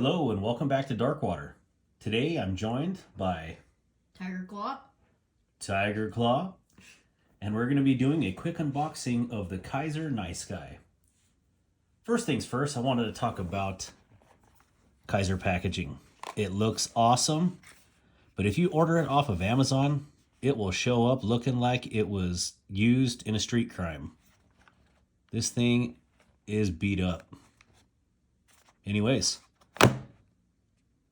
Hello and welcome back to Darkwater. Today I'm joined by Tiger Claw, and we're going to be doing a quick unboxing of the Kizer Nice Guy. First things first, I wanted to talk about Kizer packaging. It looks awesome, but if you order it off of Amazon, it will show up looking like it was used in a street crime. This thing is beat up. Anyways,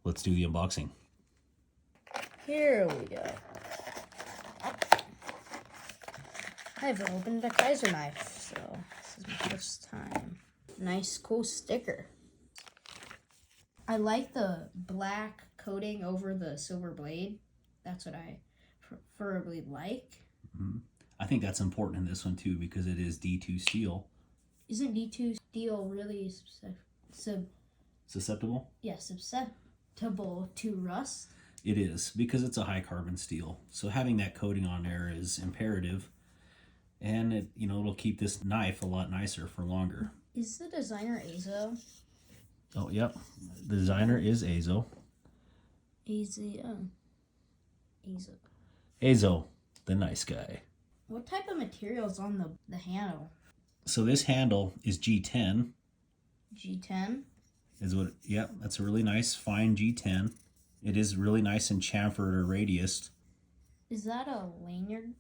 let's do the unboxing. Here we go. I've opened a Kizer knife, so this is my first time. Nice, cool sticker. I like the black coating over the silver blade. That's what I preferably like. Mm-hmm. I think that's important in this one too because it is D2 steel. Isn't D2 steel really Susceptible? Yeah, susceptible to rust? It is, because it's a high carbon steel. So having that coating on there is imperative. And it'll keep this knife a lot nicer for longer. Is the designer Azo? Oh, yep. The designer is Azo. Azo, the nice guy. What type of material is on the handle? So this handle is G10. G10? Yep, that's a really nice fine G10. It is really nice and chamfered or radiused. Is that a lanyard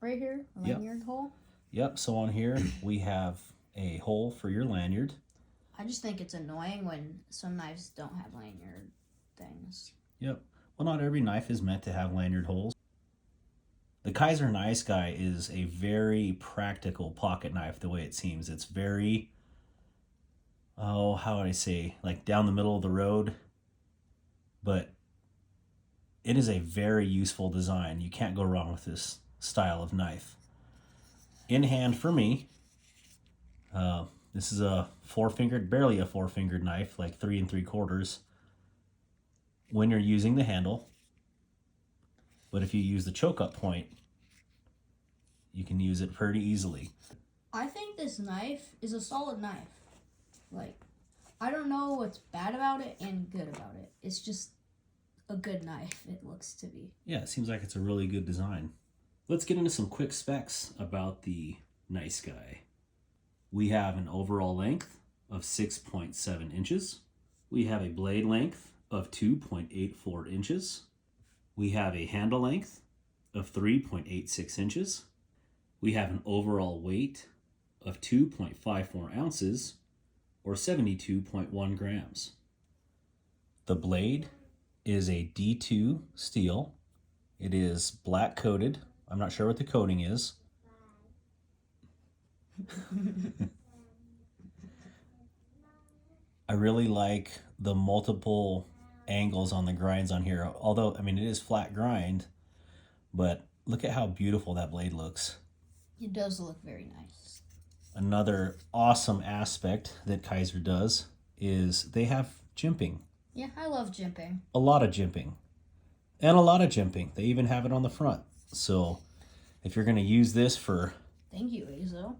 right here? A lanyard hole? Yep, so on here we have a hole for your lanyard. I just think it's annoying when some knives don't have lanyard things. Yep. Well, not every knife is meant to have lanyard holes. The Kizer Nice Guy is a very practical pocket knife the way it seems. It's very, how would I say, like down the middle of the road. But it is a very useful design. You can't go wrong with this style of knife. In hand for me, this is barely a four-fingered knife, like 3 3/4 when you're using the handle. But if you use the choke-up point, you can use it pretty easily. I think this knife is a solid knife. Like, I don't know what's bad about it and good about it. It's just a good knife, it looks to be. Yeah, it seems like it's a really good design. Let's get into some quick specs about the Nice Guy. We have an overall length of 6.7 inches. We have a blade length of 2.84 inches. We have a handle length of 3.86 inches. We have an overall weight of 2.54 ounces or 72.1 grams. The blade is a D2 steel. It is black coated. I'm not sure what the coating is. I really like the multiple angles on the grinds on here. Although, it is flat grind, but look at how beautiful that blade looks. It does look very nice. Another awesome aspect that Kizer does is they have jimping. Yeah, I love jimping. A lot of jimping. And a lot of jimping. They even have it on the front. So if you're going to use this for... Thank you, Azo.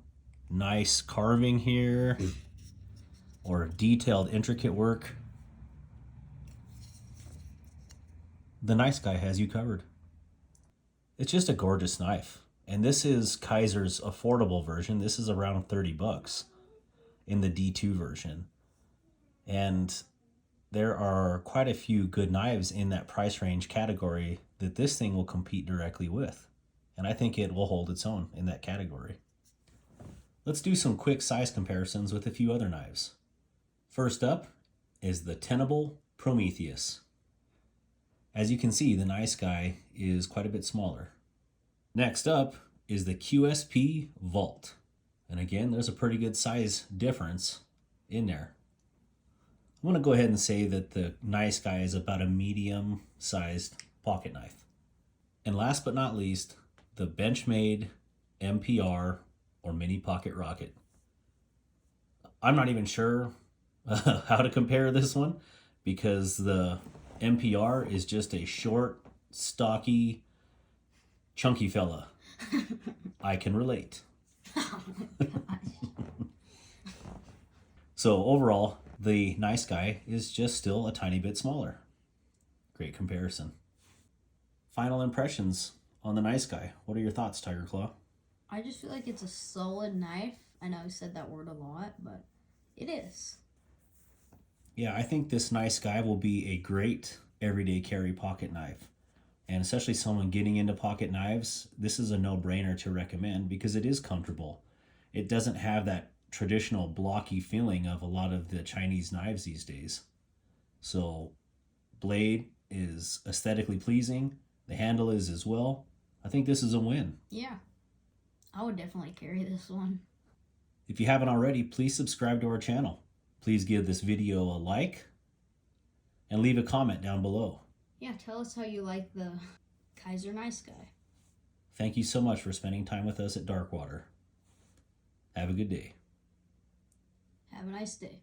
Nice carving here or detailed, intricate work, the Nice Guy has you covered. It's just a gorgeous knife. And this is Kizer's affordable version. This is around $30 in the D2 version. And there are quite a few good knives in that price range category that this thing will compete directly with. And I think it will hold its own in that category. Let's do some quick size comparisons with a few other knives. First up is the Tenable Prometheus. As you can see, the Nice Guy is quite a bit smaller. Next up is the QSP Vault. And again, there's a pretty good size difference in there. I'm going to go ahead and say that the Nice Guy is about a medium-sized pocket knife. And last but not least, the Benchmade MPR or Mini Pocket Rocket. I'm not even sure how to compare this one because the MPR is just a short, stocky, chunky fella. I can relate. Oh my gosh. So overall, The Nice Guy is just still a tiny bit smaller. Great comparison. Final impressions on the Nice Guy. What are your thoughts, Tiger Claw? I just feel like it's a solid knife. I know I said that word a lot, but it is. Yeah, I think this Nice Guy will be a great everyday carry pocket knife. And especially someone getting into pocket knives, this is a no-brainer to recommend because it is comfortable. It doesn't have that traditional blocky feeling of a lot of the Chinese knives these days. So, blade is aesthetically pleasing. The handle is as well. I think this is a win. Yeah. I would definitely carry this one. If you haven't already, please subscribe to our channel. Please give this video a like and leave a comment down below. Yeah, tell us how you like the Kizer Nice Guy. Thank you so much for spending time with us at Darkwater. Have a good day. Have a nice day.